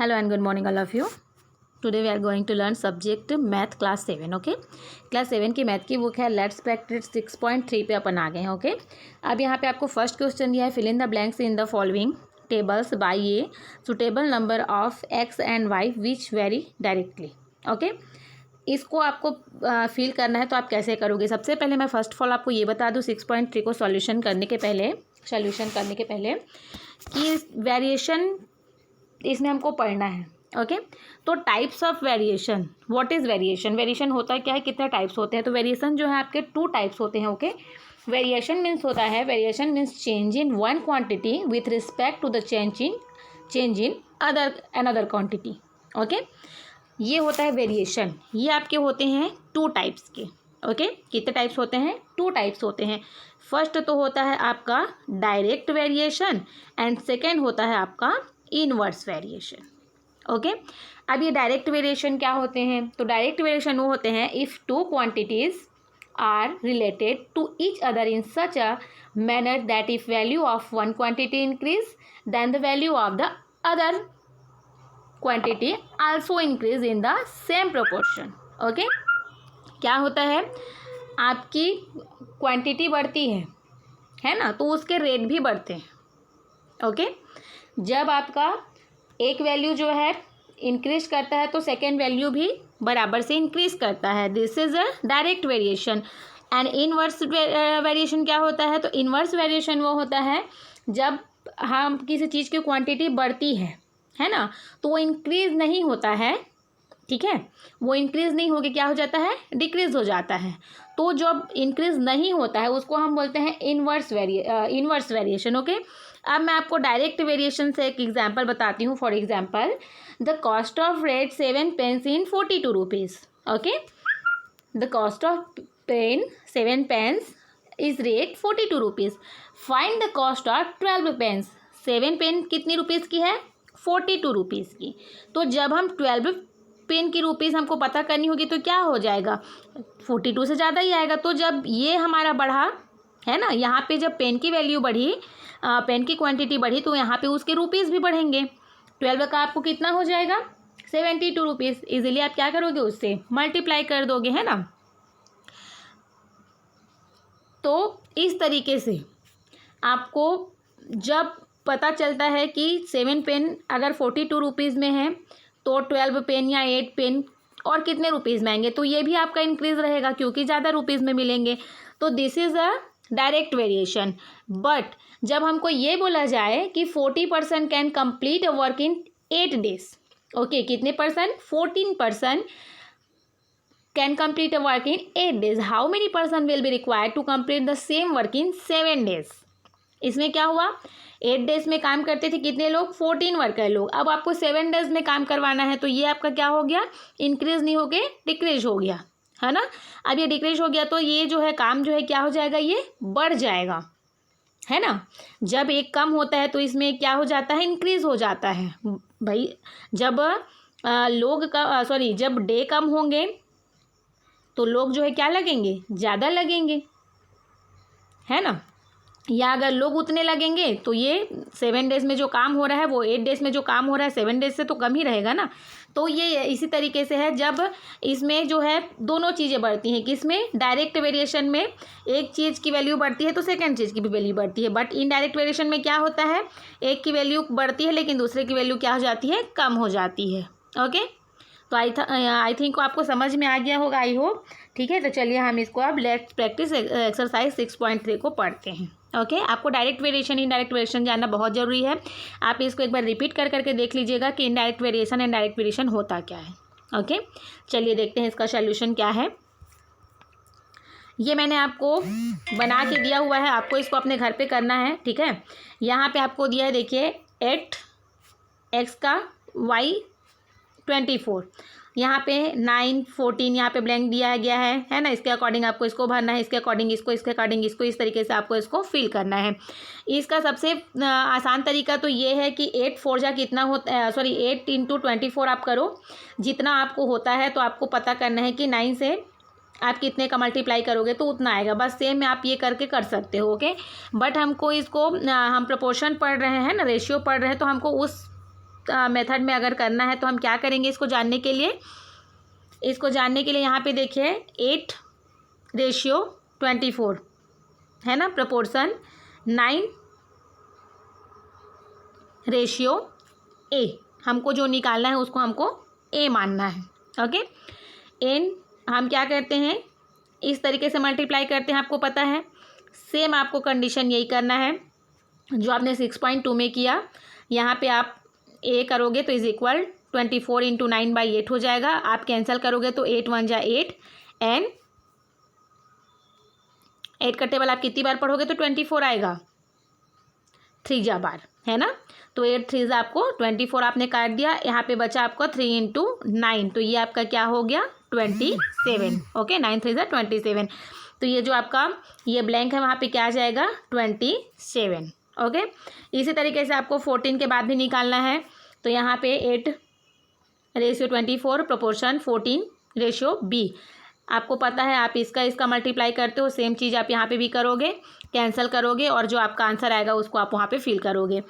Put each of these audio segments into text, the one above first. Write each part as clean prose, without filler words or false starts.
Hello and good morning all of you. Today we are going to learn subject math class 7. Okay class 7 की math की book है let's practice 6.3 पे अपन आ गए हैं. Okay अब यहाँ पे आपको फर्स्ट क्वेश्चन दिया है fill in the blanks in the following tables by a suitable number of x and y which vary directly. Okay इसको आपको फिल करना है तो आप कैसे करोगे. सबसे पहले मैं फर्स्ट ऑफ ऑल आपको ये बता दूँ 6.3 को सॉल्यूशन करने के पहले कि वेरिएशन इसमें हमको पढ़ना है. ओके तो types of variation. What is variation. Variation होता है क्या है, कितने टाइप्स होते हैं. तो वेरिएशन जो है आपके 2 टाइप्स होते हैं. ओके वेरिएशन मीन्स होता है variation means change in one quantity with respect to the change in another quantity. Okay ये होता है वेरिएशन. ये आपके होते हैं 2 टाइप्स के. ओके कितने टाइप्स होते हैं, 2 टाइप्स होते हैं. फर्स्ट तो होता है आपका डायरेक्ट वेरिएशन एंड सेकेंड होता है आपका इनवर्स वेरिएशन. ओके अब ये डायरेक्ट वेरिएशन क्या होते हैं. तो डायरेक्ट वेरिएशन वो होते हैं if 2 quantities are related to each other in such a manner that if value of one quantity increase then the value of the other quantity also increase in the same proportion. Okay क्या होता है, आपकी quantity बढ़ती है ना, तो उसके rate भी बढ़ते हैं. ओके जब आपका एक वैल्यू जो है इंक्रीज करता है तो सेकेंड वैल्यू भी बराबर से इंक्रीज करता है. This is a direct variation. And inverse variation क्या होता है. तो इनवर्स वेरिएशन वो होता है जब हम किसी चीज़ की क्वांटिटी बढ़ती है ना, तो वो इंक्रीज नहीं होता है. ठीक है वो इंक्रीज नहीं होके क्या हो जाता है, डिक्रीज हो जाता है. तो जब इंक्रीज नहीं होता है उसको हम बोलते हैं इनवर्स वेरिएशन. ओके अब मैं आपको डायरेक्ट वेरिएशन से एक एग्जांपल बताती हूँ. For example the cost of rate 7 pens in 42 rupees. Okay the cost of pen 7 pens is rate 42 rupees. Find the cost of 12 pens. 7 pen कितनी रुपीज़ की है, 42 रुपीज़ की. तो जब हम 12 पेन की रुपीज़ हमको पता करनी होगी तो क्या हो जाएगा, 42 से ज़्यादा ही आएगा. तो जब ये हमारा बढ़ा है ना, यहाँ पे जब पेन की वैल्यू बढ़ी, पेन की क्वांटिटी बढ़ी, तो यहाँ पे उसके रुपीज़ भी बढ़ेंगे. 12 का आपको कितना हो जाएगा, 72 रुपीज़. ईजिली आप क्या करोगे, उससे मल्टीप्लाई कर दोगे है ना. तो इस तरीके से आपको जब पता चलता है कि 7 पेन अगर 42 रुपीज़ में है तो 12 पेन या 8 पेन और कितने रुपीज़ में आएंगे, तो ये भी आपका इंक्रीज़ रहेगा क्योंकि ज़्यादा रुपीज़ में मिलेंगे. तो this is a direct variation. But जब हमको ये बोला जाए कि 40% can complete a work in 8 days. Okay कितने percent, 14% can complete a work in 8 days. How many person will be required to complete the same work in 7 days. इसमें क्या हुआ, 8 डेज में काम करते थे कितने लोग, 14 वर्कर लोग. अब आपको 7 डेज में काम करवाना है तो ये आपका क्या हो गया, इंक्रीज नहीं हो के डिक्रीज हो गया है ना. अब ये डिक्रीज हो गया तो ये जो है काम जो है क्या हो जाएगा, ये बढ़ जाएगा है ना. जब एक कम होता है तो इसमें क्या हो जाता है, इंक्रीज हो जाता है भाई. जब जब डे कम होंगे तो लोग जो है क्या लगेंगे, ज़्यादा लगेंगे है ना. या अगर लोग उतने लगेंगे तो ये 7 डेज में जो काम हो रहा है वो 8 डेज में जो काम हो रहा है 7 डेज से तो कम ही रहेगा ना. तो ये इसी तरीके से है जब इसमें जो है दोनों चीज़ें बढ़ती हैं. किसमें, डायरेक्ट वेरिएशन में एक चीज़ की वैल्यू बढ़ती है तो सेकंड चीज़ की भी वैल्यू बढ़ती है. बट इनडायरेक्ट वेरिएशन में क्या होता है, एक की वैल्यू बढ़ती है लेकिन दूसरे की वैल्यू क्या हो जाती है, कम हो जाती है. ओके तो आई थिंक आपको समझ में आ गया होगा, आई होप. ठीक है तो चलिए हम इसको अब लेट्स प्रैक्टिस एक्सरसाइज 6.3 को पढ़ते हैं. ओके आपको डायरेक्ट वेरिएशन इनडायरेक्ट वेरिएशन जानना बहुत ज़रूरी है. आप इसको एक बार रिपीट कर करके देख लीजिएगा कि indirect variation and direct variation होता क्या है. ओके चलिए देखते हैं इसका सॉल्यूशन क्या है. ये मैंने आपको बना के दिया हुआ है, आपको इसको अपने घर पे करना है. ठीक है यहाँ पे आपको दिया है देखिए 8x का y 24, यहाँ पे 9 14 यहाँ पे ब्लैंक दिया गया है ना. इसके अकॉर्डिंग आपको इसको भरना है, इसके अकॉर्डिंग इसको, इसके अकॉर्डिंग इसको. इस तरीके से आपको इसको फिल करना है. इसका सबसे आसान तरीका तो ये है कि 8 4 जा कितना होता है, 8 इंटू 24 आप करो. जितना आपको होता है तो आपको पता करना है कि 9 से आप कितने का मल्टीप्लाई करोगे तो उतना आएगा. बस सेम आप ये करके कर सकते हो. ओके बट हमको इसको हम प्रोपोर्शन पढ़ रहे हैं ना, रेशियो पढ़ रहे हैं, तो हमको उस मेथड में अगर करना है तो हम क्या करेंगे इसको जानने के लिए? यहाँ पे देखिए 8:24 है ना, प्रपोर्शन 9:A हमको जो निकालना है उसको हमको A मानना है। ओके, एन हम क्या करते हैं, इस तरीके से मल्टीप्लाई करते हैं, आपको पता है। सेम आपको कंडीशन यही करना है जो आपने 6.2 में किया। यहाँ पे आप A करोगे तो इज इक्वल 24 × 9/8 हो जाएगा। आप कैंसिल करोगे तो 8 1 जा 8 एंड 8 का टेबल आप कितनी बार पढ़ोगे तो 24 आएगा, 3 जा बार, है ना। तो 8 3 जा आपको 24 आपने काट दिया। यहाँ पे बचा आपको 3 × 9, तो ये आपका क्या हो गया 27। ओके, 9 3 जा 27। तो ये जो आपका ये ब्लैंक है वहाँ पे क्या आ जाएगा 27। ओके, इसी तरीके से आपको 14 के बाद भी निकालना है। तो यहाँ पे 8:24 प्रोपोर्शन 14:B। आपको पता है आप इसका मल्टीप्लाई करते हो, सेम चीज़ आप यहाँ पे भी करोगे, कैंसिल करोगे और जो आपका आंसर आएगा उसको आप वहाँ पे फिल करोगे।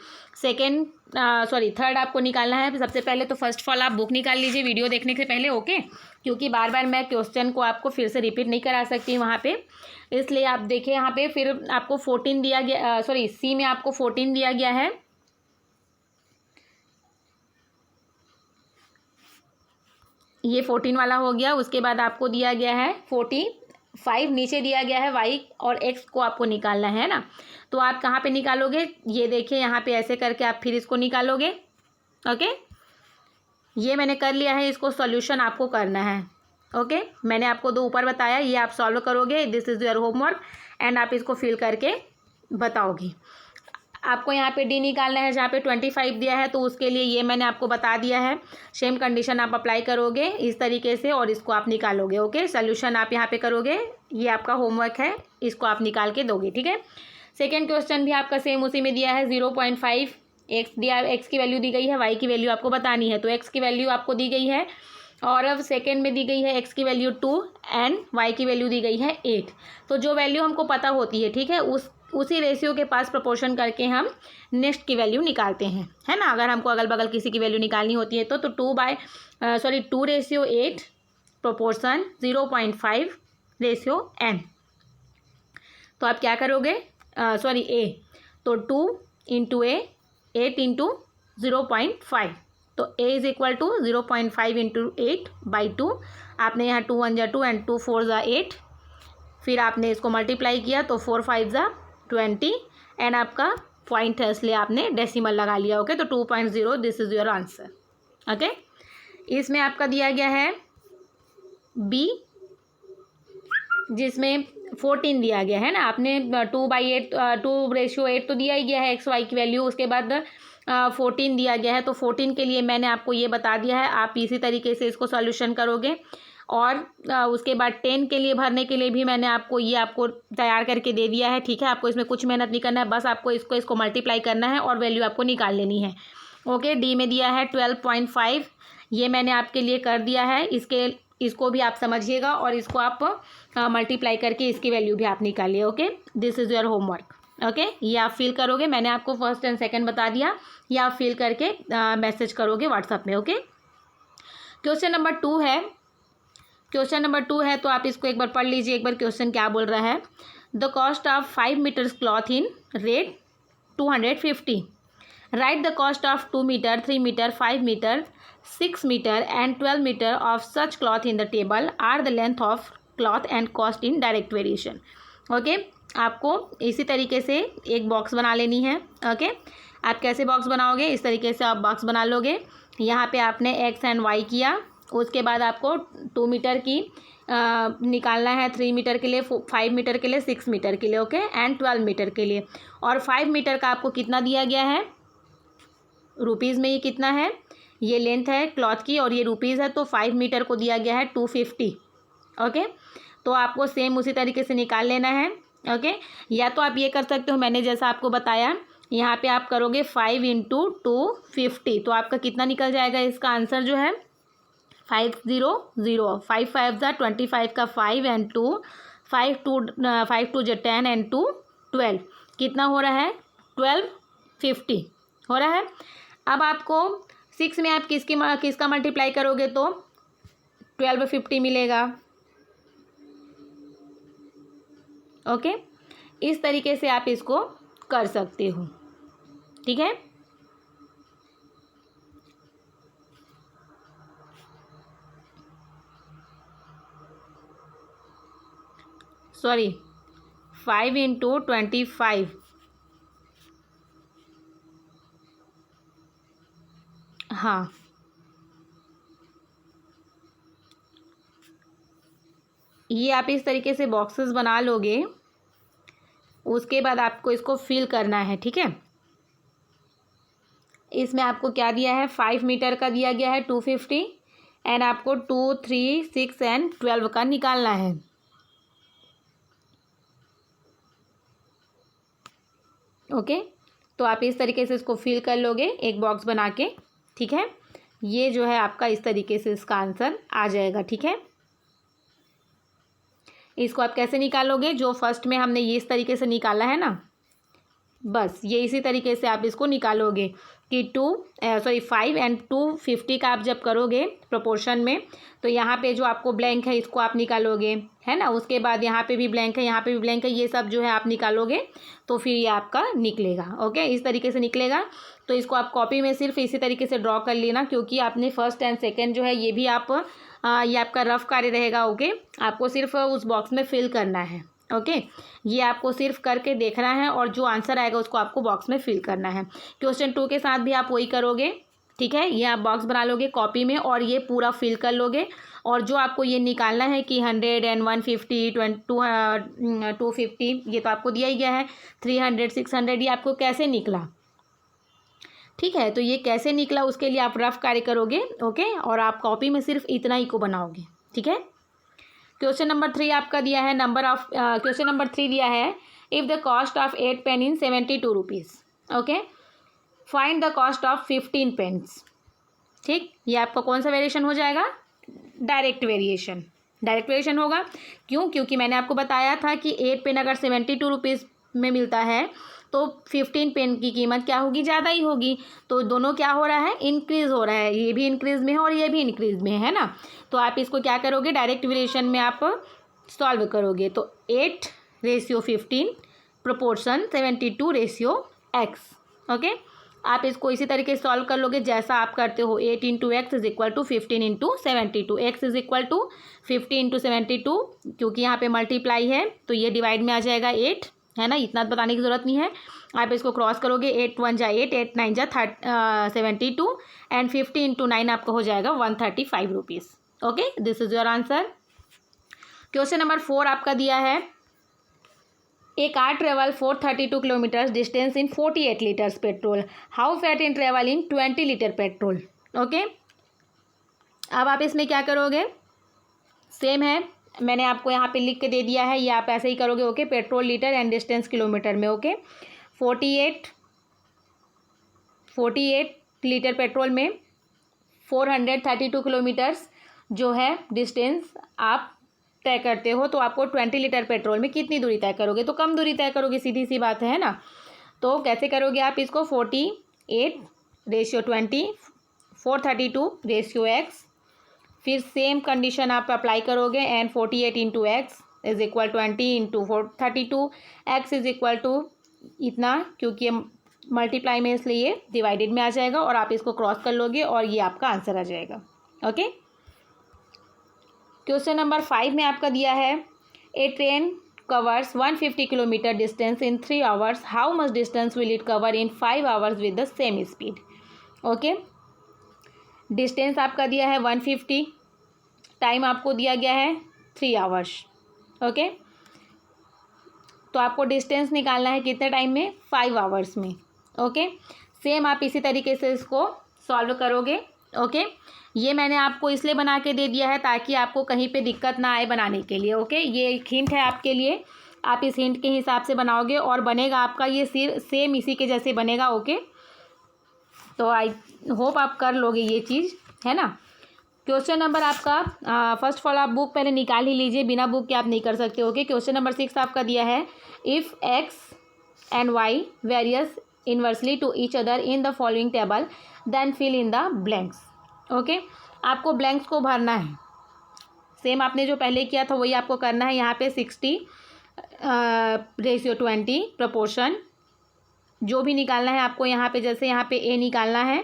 थर्ड आपको निकालना है। सबसे पहले तो फर्स्ट ऑफ ऑल आप बुक निकाल लीजिए वीडियो देखने से पहले, ओके, क्योंकि बार बार मैं क्वेश्चन को आपको फिर से रिपीट नहीं करा सकती वहाँ पे, इसलिए आप देखिए यहाँ पे। फिर आपको 14 दिया गया, सी में आपको 14 दिया गया है। ये 14 वाला हो गया। उसके बाद आपको दिया गया है 45, नीचे दिया गया है y और x को आपको निकालना है ना। तो आप कहाँ पे निकालोगे, ये देखिए यहाँ पे ऐसे करके आप फिर इसको निकालोगे। ओके, ये मैंने कर लिया है, इसको सॉल्यूशन आपको करना है। ओके, मैंने आपको 2 ऊपर बताया, ये आप सॉल्व करोगे, this is your homework and आप इसको फिल करके बताओगे। आपको यहाँ पे डी निकालना है जहाँ पे 25 दिया है, तो उसके लिए ये मैंने आपको बता दिया है। सेम कंडीशन आप अप्लाई करोगे इस तरीके से और इसको आप निकालोगे। ओके, सोल्यूशन आप यहाँ पे करोगे, ये आपका होमवर्क है, इसको आप निकाल के दोगे। ठीक है, सेकेंड क्वेश्चन भी आपका सेम उसी में दिया है। 0.5 एक्स दिया, एक्स की वैल्यू दी गई है, वाई की वैल्यू आपको बतानी है। तो एक्स की वैल्यू आपको दी गई है और अब सेकेंड में दी गई है एक्स की वैल्यू 2 एंड वाई की वैल्यू दी गई है 8। तो जो वैल्यू हमको पता होती है, ठीक है, उसी रेशियो के पास प्रपोर्शन करके हम नेक्स्ट की वैल्यू निकालते हैं, है ना। अगर हमको अगल बगल किसी की वैल्यू निकालनी होती है तो 2:8 प्रोपोर्शन 0.5:n। तो आप क्या करोगे, ए, तो 2 × A 8 × 0.5, तो A इज इक्वल टू 0.5 × 8/2। आपने यहाँ 2 1 जा 2 एंड 2 4 जा 8, फिर आपने इसको मल्टीप्लाई किया तो 4 5 जा 20 एंड आपका पॉइंट है इसलिए आपने डेसिमल लगा लिया। ओके, तो 2.0 this is your answer. Okay, इसमें आपका दिया गया है बी जिसमें 14 दिया गया है ना। आपने 2:8 तो दिया ही गया है एक्स वाई की वैल्यू, उसके बाद 14 दिया गया है। तो 14 के लिए मैंने आपको ये बता दिया है, आप इसी तरीके से इसको सॉल्यूशन करोगे। और उसके बाद 10 के लिए भरने के लिए भी मैंने आपको तैयार करके दे दिया है। ठीक है, आपको इसमें कुछ मेहनत नहीं करना है, बस आपको इसको मल्टीप्लाई करना है और वैल्यू आपको निकाल लेनी है। ओके, डी में दिया है 12.5, ये मैंने आपके लिए कर दिया है। इसको भी आप समझिएगा और इसको आप मल्टीप्लाई करके इसकी वैल्यू भी आप निकालिए। Okay, this is your homework. Okay, ये आप फिल करोगे, मैंने आपको फर्स्ट एंड सेकंड बता दिया, ये आप फिल करके मैसेज करोगे व्हाट्सएप में। ओके, क्वेश्चन नंबर 2 है, तो आप इसको एक बार पढ़ लीजिए। एक बार क्वेश्चन क्या बोल रहा है, the cost of 5 metres cloth in rate 250, right the cost of 2 metre 3 metre 5 metre 6 metre and 12 metre of such cloth in the table are the length of cloth and cost in direct variation. Okay, आपको इसी तरीके से एक box बना लेनी है। Okay, आप कैसे बॉक्स बनाओगे, इस तरीके से आप बॉक्स बना लोगे। यहाँ पे आपने एक्स एंड वाई किया, उसके बाद आपको 2 मीटर की निकालना है, 3 मीटर के लिए, 5 मीटर के लिए, 6 मीटर के लिए, ओके, एंड 12 मीटर के लिए। और 5 मीटर का आपको कितना दिया गया है रुपीज़ में, ये कितना है, ये लेंथ है क्लॉथ की और ये रुपीज़ है, तो 5 मीटर को दिया गया है 250। ओके, तो आपको सेम उसी तरीके से निकाल लेना है। ओके, या तो आप ये कर सकते हो, मैंने जैसा आपको बताया, यहाँ पे आप करोगे 5 × 250, तो आपका कितना निकल जाएगा, इसका आंसर जो है 500, 5 5 जा 25 का 5 एंड 2 5 2 जा 10 एंड 2 12, कितना हो रहा है 1250 हो रहा है। अब आपको 6 में आप किसका मल्टीप्लाई करोगे तो 1250 मिलेगा। ओके, इस तरीके से आप इसको कर सकते हो, ठीक है। सॉरी 5 इंटू 25, हाँ ये आप इस तरीके से बॉक्सेस बना लोगे। उसके बाद आपको इसको फिल करना है, ठीक है। इसमें आपको क्या दिया है, 5 मीटर का दिया गया है 250, एंड आपको 2, 3, 6 एंड 12 का निकालना है। ओके, तो आप इस तरीके से इसको फिल कर लोगे एक बॉक्स बना के, ठीक है। ये जो है आपका इस तरीके से इसका आंसर आ जाएगा, ठीक है। इसको आप कैसे निकालोगे, जो फर्स्ट में हमने ये इस तरीके से निकाला है ना, बस ये इसी तरीके से आप इसको निकालोगे कि 5 एंड 250 का आप जब करोगे प्रोपोर्शन में, तो यहाँ पे जो आपको ब्लैंक है इसको आप निकालोगे, है ना। उसके बाद यहाँ पे भी ब्लैंक है, यहाँ पे भी ब्लैंक है, ये सब जो है आप निकालोगे तो फिर ये आपका निकलेगा। ओके, इस तरीके से निकलेगा। तो इसको आप कॉपी में सिर्फ इसी तरीके से ड्रॉ कर लेना, क्योंकि आपने फर्स्ट एंड सेकेंड जो है ये भी आप ये आपका रफ कार्य रहेगा। ओके, आपको सिर्फ उस बॉक्स में फिल करना है। ओके, ये आपको सिर्फ करके देखना है और जो आंसर आएगा उसको आपको बॉक्स में फिल करना है। क्वेश्चन 2 के साथ भी आप वही करोगे, ठीक है। ये आप बॉक्स बना लोगे कॉपी में और ये पूरा फिल कर लोगे, और जो आपको ये निकालना है कि 100 एंड 150 250 ये तो आपको दिया ही गया है, 300 600 ये आपको कैसे निकला, ठीक है। तो ये कैसे निकला उसके लिए आप रफ कार्य करोगे। ओके, और आप कॉपी में सिर्फ इतना ही को बनाओगे, ठीक है। क्वेश्चन नंबर 3 आपका दिया है क्वेश्चन नंबर 3 दिया है, if the cost of 8 pen in 72 rupees, okay, find the cost of 15 pens. ठीक, ये आपका कौन सा वेरिएशन हो जाएगा, डायरेक्ट वेरिएशन होगा। क्यों, क्योंकि मैंने आपको बताया था कि 8 पेन अगर 72 रुपीज़ में मिलता है तो 15 पेन की कीमत क्या होगी, ज़्यादा ही होगी। तो दोनों क्या हो रहा है, इंक्रीज़ हो रहा है, ये भी इंक्रीज़ में है और ये भी इंक्रीज़ में है ना। तो आप इसको क्या करोगे, डायरेक्ट वेरिएशन में आप सॉल्व करोगे। तो 8:15 प्रोपोर्शन 72:x। ओके, आप इसको इसी तरीके से सॉल्व कर लोगे जैसा आप करते हो। 8 × x is equal to 15 × 72, x is equal to 50 × 72, क्योंकि यहाँ पे मल्टीप्लाई है तो ये डिवाइड में आ जाएगा 8, है ना। इतना बताने की ज़रूरत नहीं है, आप इसको क्रॉस करोगे, 8 × 1 = 8, 8 × 9 = 72, एंड 50 × 9 आपका हो जाएगा 135 rupees. Okay, this is your answer. Question number 4 आपका दिया है, a car travel 432 kilometres distance in 48 litres petrol, how far in travel in 20 litre petrol. Okay, अब आप इसमें क्या करोगे, सेम है, मैंने आपको यहाँ पे लिख के दे दिया है, ये आप ऐसे ही करोगे। Okay, petrol litre and distance kilometre में। ओके, 48 लीटर पेट्रोल में 432 किलोमीटर्स जो है डिस्टेंस आप तय करते हो, तो आपको 20 लीटर पेट्रोल में कितनी दूरी तय करोगे, तो कम दूरी तय करोगे, सीधी सी बात है ना। तो कैसे करोगे आप इसको, 48:20, 432:x, फिर सेम कंडीशन आप अप्लाई करोगे, and 48 × x is equal 20 × 432, x is equal to इतना, क्योंकि मल्टीप्लाई में इसलिए डिवाइडेड में आ जाएगा, और आप इसको क्रॉस कर लोगे और ये आपका आंसर आ जाएगा। ओके, क्वेश्चन नंबर 5 में आपका दिया है, a train covers 150 kilometre distance in 3 hours, how much distance will it cover in 5 hours with the same speed. Okay, distance आपका दिया है 150, टाइम आपको दिया गया है 3 आवर्स। ओके, तो आपको डिस्टेंस निकालना है कितने टाइम में, 5 आवर्स में। ओके, सेम आप इसी तरीके से इसको सॉल्व करोगे। ओके, ये मैंने आपको इसलिए बना के दे दिया है ताकि आपको कहीं पे दिक्कत ना आए बनाने के लिए। ओके, ये एक हिंट है आपके लिए, आप इस हिंट के हिसाब से बनाओगे और बनेगा आपका ये सेम इसी के जैसे बनेगा। ओके, तो आई होप आप कर लोगे ये चीज़, है ना। क्वेश्चन नंबर आपका फर्स्ट ऑफ ऑल आप बुक पहले निकाल ही लीजिए, बिना बुक के आप नहीं कर सकते। ओके, क्वेश्चन नंबर 6 आपका दिया है, if x and y varies inversely to each other in the following table then fill in the blanks. Okay, आपको ब्लैंक्स को भरना है। सेम आपने जो पहले किया था वही आपको करना है। यहाँ पे 60:20 प्रपोर्शन जो भी निकालना है आपको यहाँ पे, जैसे यहाँ पे ए निकालना है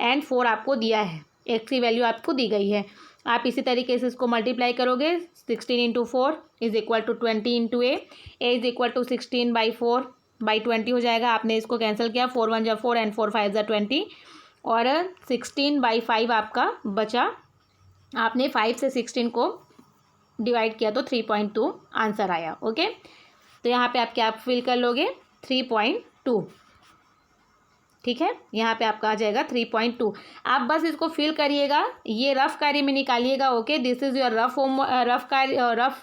एंड 4 आपको दिया है, एक्स की वैल्यू आपको दी गई है। आप इसी तरीके से इसको मल्टीप्लाई करोगे। 16 × 4 is equal to 20 × a is equal to 16/4/20 हो जाएगा। आपने इसको कैंसिल किया, 4 1 = 4 एंड 4 5 = 20 और 16/5 आपका बचा। आपने 5 से 16 को डिवाइड किया तो 3.2 आंसर आया। ओके, तो यहाँ पे आप क्या फिल कर लोगे, 3.2। ठीक है, यहाँ पे आपका आ जाएगा 3.2। आप बस इसको फिल करिएगा, ये रफ कार्य में निकालिएगा। Okay, this is your rough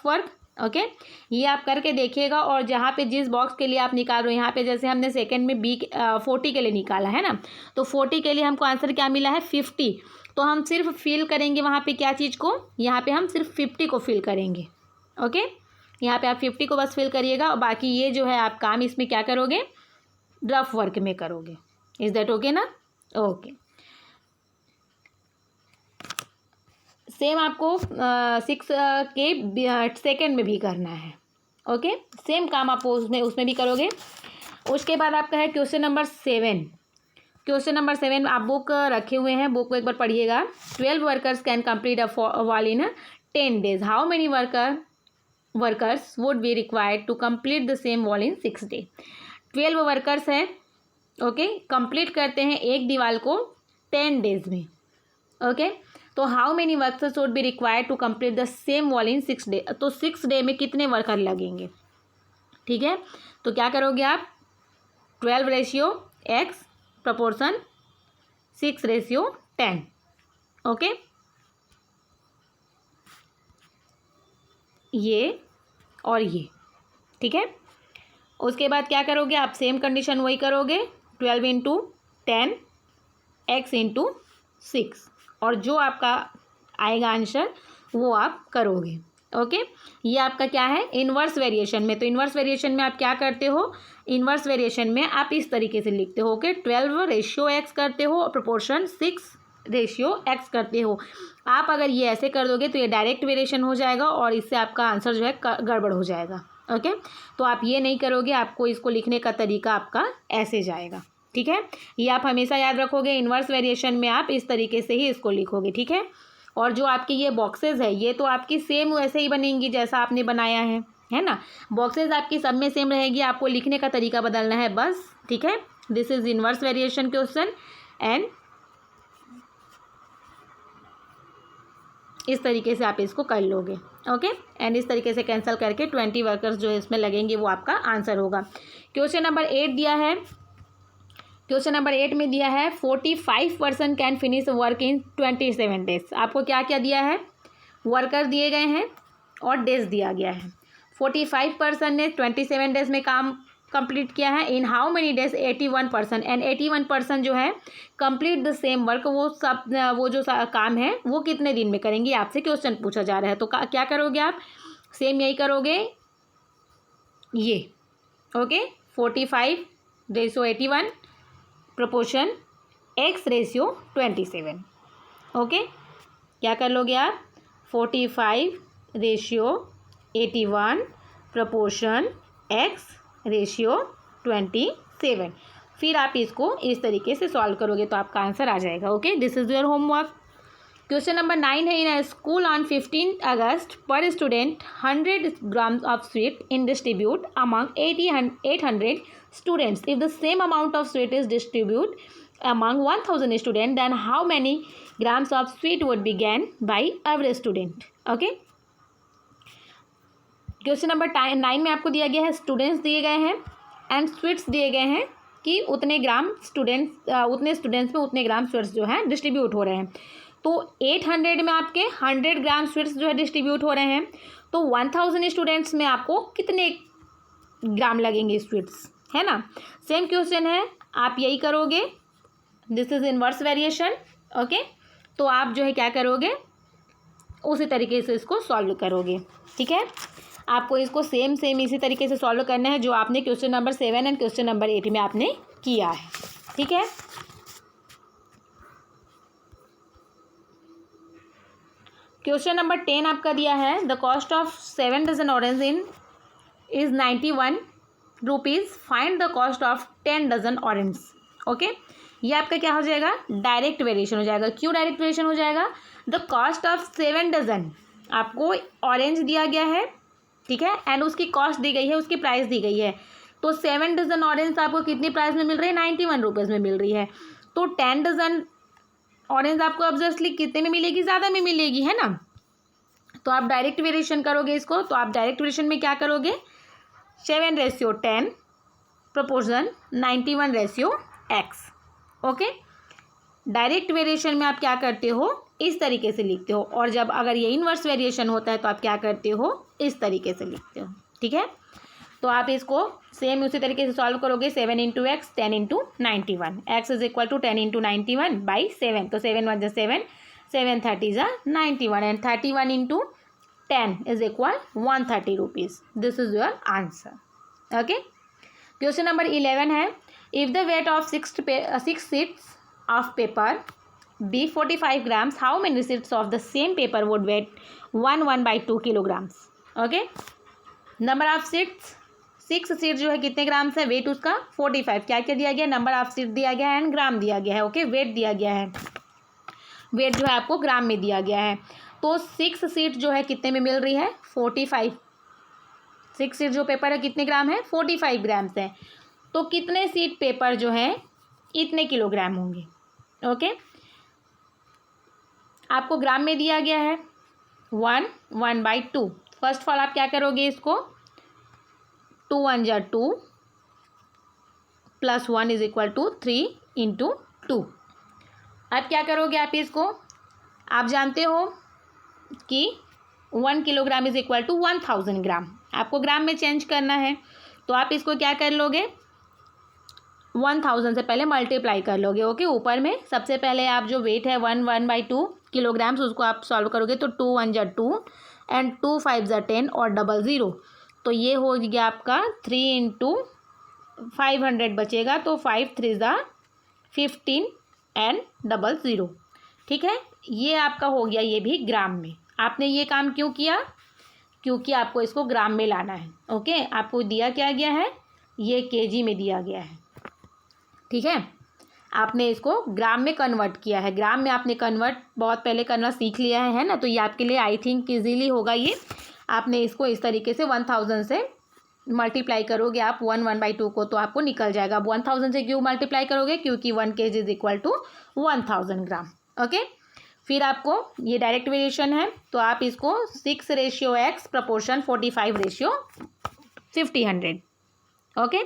work. Okay, ये आप करके देखिएगा। और जहाँ पे जिस बॉक्स के लिए आप निकाल रहे हो, यहाँ पे जैसे हमने सेकंड में 40 के लिए निकाला है ना, तो 40 के लिए हमको आंसर क्या मिला है, 50। तो हम सिर्फ फिल करेंगे वहाँ पे क्या चीज़ को, यहाँ पे हम सिर्फ 50 को फिल करेंगे। ओके, यहाँ पे आप 50 को बस फिल करिएगा और बाकी ये जो है आप काम इसमें क्या करोगे, रफ वर्क में करोगे। इज दैट ओके ना? ओके, सेम आपको 6 के सेकंड में भी करना है। ओके, सेम काम आप उसमें भी करोगे। उसके बाद आपका है क्वेश्चन नंबर 7। क्वेश्चन नंबर 7 आप बुक रखे हुए हैं, बुक को एक बार पढ़िएगा। 12 workers can complete a wall in 10 days। How many workers would be required to complete the same wall in 6 days। 12 workers हैं, ओके, कंप्लीट करते हैं एक दीवार को 10 days में। ओके, तो how many workers would be required to complete the same wall in 6 days। तो 6 day में कितने वर्कर लगेंगे? ठीक है, तो क्या करोगे आप, 12:x प्रपोर्शन 6:10। ओके, ये और ये, ठीक है। उसके बाद क्या करोगे आप, सेम कंडीशन वही करोगे, 12 × 10 x × 6 और जो आपका आएगा आंसर वो आप करोगे। ओके, ये आपका क्या है, इन्वर्स वेरिएशन में। तो इन्वर्स वेरिएशन में आप क्या करते हो, इन्वर्स वेरिएशन में आप इस तरीके से लिखते हो कि 12:x करते हो और प्रपोर्शन 6:x करते हो। आप अगर ये ऐसे कर दोगे तो ये डायरेक्ट वेरिएशन हो जाएगा और इससे आपका आंसर जो है गड़बड़ हो जाएगा। ओके, तो आप ये नहीं करोगे, आपको इसको लिखने का तरीका आपका ऐसे जाएगा। ठीक है, ये आप हमेशा याद रखोगे, इन्वर्स वेरिएशन में आप इस तरीके से ही इसको लिखोगे। ठीक है, और जो आपकी ये बॉक्सेस है ये तो आपकी सेम वैसे ही बनेंगी जैसा आपने बनाया है ना। बॉक्सेस आपकी सब में सेम रहेगी, आपको लिखने का तरीका बदलना है बस। ठीक है, this is inverse variation question and इस तरीके से आप इसको कर लोगे। ओके, एंड इस तरीके से कैंसिल करके 20 वर्कर्स जो इसमें लगेंगे वो आपका आंसर होगा। क्वेश्चन नंबर 8 दिया है, क्वेश्चन नंबर 8 में दिया है 45% can finish work in 27 days। आपको क्या क्या दिया है, वर्कर दिए गए हैं और डेज दिया गया है। 45% ने 27 days में काम कंप्लीट किया है। In how many days 81%, and 81% जो है कंप्लीट द सेम वर्क, वो जो काम है वो कितने दिन में करेंगे, आपसे क्वेश्चन पूछा जा रहा है। तो क्या करोगे आप, सेम यही करोगे ये। Okay, 45:81 proportion x:27। ओके, क्या कर लोगे आप, 45:81 प्रपोर्शन x:27। फिर आप इसको इस तरीके से सॉल्व करोगे तो आपका आंसर आ जाएगा। Okay, this is your homework. Question number 9 है, इन अ स्कूल ऑन 15 अगस्त पर student 100 grams of sweet in distribute among 800 students। if the same amount of sweet is distributed among 1000 students, then how many grams of sweet would be gained by every student? Okay, question number 9 में आपको दिया गया है, students दिए गए हैं and sweets दिए गए हैं कि उतने स्टूडेंट्स में उतने ग्राम स्वीट्स जो हैं डिस्ट्रीब्यूट हो रहे हैं। तो 800 में आपके 100 ग्राम स्वीट्स जो है डिस्ट्रीब्यूट हो रहे हैं, तो 1000 स्टूडेंट्स में आपको कितने ग्राम लगेंगे स्वीट्स, है ना। सेम क्वेश्चन है, आप यही करोगे, this is inverse variation. Okay, तो आप जो है क्या करोगे, उसी तरीके से इसको सॉल्व करोगे। ठीक है, आपको इसको सेम इसी तरीके से सॉल्व करना है जो आपने question number 7 and question number 8 में आपने किया है। ठीक है, क्वेश्चन नंबर 10 आपका दिया है, the cost of 7 dozen orange is 91 rupees, find the cost of 10 dozen orange. Okay, ये आपका क्या हो जाएगा, डायरेक्ट वेरिएशन हो जाएगा। क्यों डायरेक्ट वेरिएशन हो जाएगा, द कॉस्ट ऑफ 7 डजन, आपको ऑरेंज दिया गया है, ठीक है, एंड उसकी कॉस्ट दी गई है, उसकी प्राइस दी गई है। तो 7 डजन ऑरेंज आपको कितनी प्राइस में मिल रही है, 91 रुपीज़ में मिल रही है। तो 10 डजन ऑरेंज आपको ऑब्वियसली कितने में मिलेगी, ज़्यादा में मिलेगी, है ना। तो आप डायरेक्ट वेरिएशन करोगे इसको, तो आप डायरेक्ट वेरिएशन में क्या करोगे, 7:10 proportion 91:x। Okay, direct variation में आप क्या करते हो, इस तरीके से लिखते हो, और जब अगर ये इन्वर्स वेरिएशन होता है तो आप क्या करते हो, इस तरीके से लिखते हो। ठीक है, तो आप इसको सेम उसी तरीके से सॉल्व करोगे, 7 × x 10 × 91, x is equal to 10 × 91 by 7, तो 7 × 7, 7 30 = 91, and 31 × 10 is equal 130 rupees. This is your answer. Okay, question number 11 है, if the weight of 6 sheets of paper be 45 grams, how many sheets of the same paper would weigh 1/2 kilograms? Okay, number of sheets, 6 sheet जो है कितने grams है, wait उसका 45, क्या क्या दिया गया, नंबर ऑफ शीट दिया गया है एंड ग्राम दिया गया है। ओके, वेट दिया गया है, वेट जो है आपको ग्राम में दिया गया है। तो 6 शीट जो है कितने में मिल रही है, 45। 6 शीट जो पेपर है कितने ग्राम है, 45 ग्राम्स है। तो कितने शीट पेपर जो है इतने किलोग्राम होंगे। ओके, आपको ग्राम में दिया गया है 1/2। फर्स्ट ऑफ ऑल आप क्या करोगे, इसको 2 × 1 = 2 + 1 = 3 × 2। अब क्या करोगे आप इसको, आप जानते हो कि 1 किलोग्राम इज इक्वल टू 1000 ग्राम, आपको ग्राम में चेंज करना है। तो आप इसको क्या कर लोगे, 1000 से पहले मल्टीप्लाई कर लोगे। ओके, ऊपर में सबसे पहले आप जो वेट है 1/2 किलोग्राम्स, उसको आप सॉल्व करोगे, तो 2 × 1 = 2 एंड 2 × 5 = 10 और 00, तो ये हो गया आपका 3 × 500 बचेगा, तो 5 × 3 = 15 एंड 00। ठीक है, ये आपका हो गया, ये भी ग्राम में। आपने ये काम क्यों किया, क्योंकि आपको इसको ग्राम में लाना है। ओके, आपको दिया क्या गया है, ये केजी में दिया गया है। ठीक है, आपने इसको ग्राम में कन्वर्ट किया है, ग्राम में आपने कन्वर्ट बहुत पहले करना सीख लिया है ना, तो ये आपके लिए आई थिंक इजीली होगा। ये आपने इसको इस तरीके से 1000 से मल्टीप्लाई करोगे आप 1/2 को, तो आपको निकल जाएगा। अब 1000 से क्यों मल्टीप्लाई करोगे, क्योंकि 1 kg is equal to 1000 gram. Okay, फिर आपको ये डायरेक्ट वेरिएशन है, तो आप इसको 6:x प्रोपोर्शन 45:50। ओके,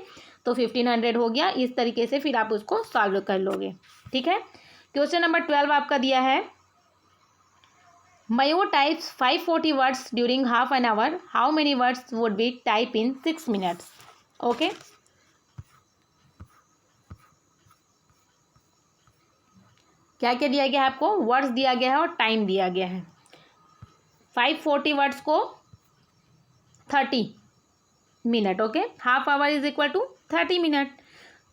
तो 1500 हो गया। इस तरीके से फिर आप उसको सॉल्व कर लोगे। ठीक है, क्वेश्चन नंबर 12 आपका दिया है, Mayur types 540 words during half an hour, how many words would be type in 6 minutes. Okay, क्या क्या दिया गया है आपको, वर्ड्स दिया गया है और टाइम दिया गया है। 540 वर्ड्स को 30 minute. Okay, half hour is equal to 30 minute.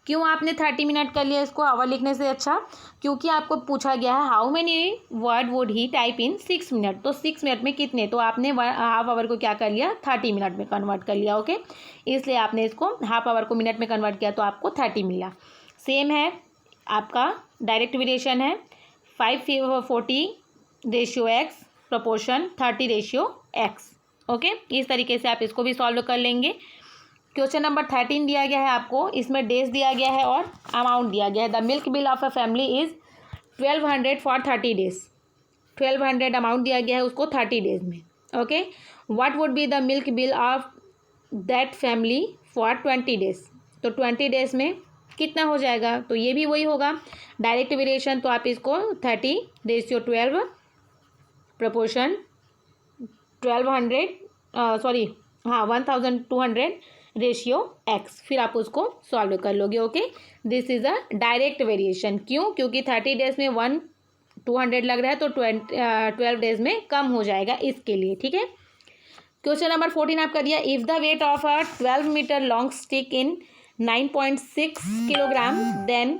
क्यों आपने 30 मिनट कर लिया इसको आवर लिखने से, अच्छा क्योंकि आपको पूछा गया है how many word would he type in 6 minute, तो 6 मिनट में कितने, तो आपने हाफ आवर को क्या कर लिया, 30 मिनट में कन्वर्ट कर लिया। ओके, इसलिए आपने इसको हाफ आवर को मिनट में कन्वर्ट किया, तो आपको 30 मिला। सेम है आपका डायरेक्ट वेरिएशन है, 540:x प्रोपोर्शन 30:x। ओके, इस तरीके से आप इसको भी सॉल्व कर लेंगे। क्वेश्चन नंबर 13 दिया गया है आपको, इसमें डेज दिया गया है और अमाउंट दिया गया है। The milk bill of a family is 1200 for 30 days. 1200 amount दिया गया है उसको 30 डेज में। Okay, what would be the milk bill of that family for 20 days, तो 20 डेज में कितना हो जाएगा, तो ये भी वही होगा डायरेक्ट वेरिएशन। तो आप इसको 30:12 प्रोपोर्शन 1200 फिर आप उसको सॉल्व कर लोगे। Okay, this is a direct variation. क्यों, क्योंकि 30 डेज में 200 लग रहा है, तो 12 डेज में कम हो जाएगा इसके लिए। ठीक है, क्वेश्चन नंबर 14 आपका दिया, if the weight of a 12 metre long stick in 9.6 kilogram, then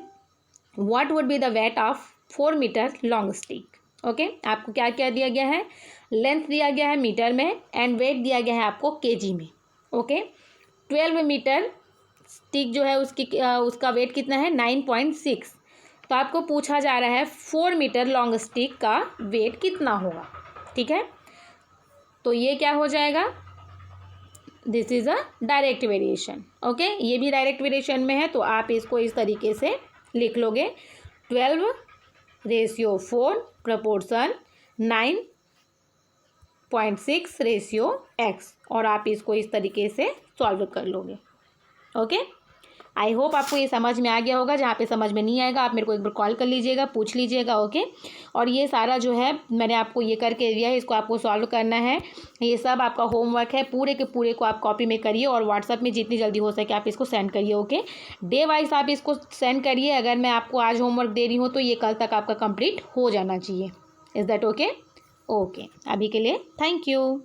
what would be the weight of 4 metre long stick. Okay, आपको क्या क्या दिया गया है, लेंथ दिया गया है मीटर में एंड वेट दिया गया है आपको केजी में। ओके, 12 मीटर स्टिक जो है उसका वेट कितना है 9.6। तो आपको पूछा जा रहा है 4 मीटर लॉन्ग स्टिक का वेट कितना होगा। ठीक है, तो ये क्या हो जाएगा, this is a direct variation. Okay, ये भी डायरेक्ट वेरिएशन में है, तो आप इसको इस तरीके से लिख लोगे 12/4 प्रपोर्शन 9.6/x, और आप इसको इस तरीके से सॉल्व कर लोगे। ओके, आई होप आपको ये समझ में आ गया होगा। जहाँ पे समझ में नहीं आएगा आप मेरे को एक बार कॉल कर लीजिएगा, पूछ लीजिएगा। ओके, और ये सारा जो है मैंने आपको ये करके दिया है, इसको आपको सॉल्व करना है। ये सब आपका होमवर्क है, पूरे के पूरे को आप कॉपी में करिए और व्हाट्सएप में जितनी जल्दी हो सके आप इसको सेंड करिए। ओके, डे वाइज आप इसको सेंड करिए। अगर मैं आपको आज होमवर्क दे रही हूँ तो ये कल तक आपका कंप्लीट हो जाना चाहिए। Is that okay? ओके, अभी के लिए थैंक यू।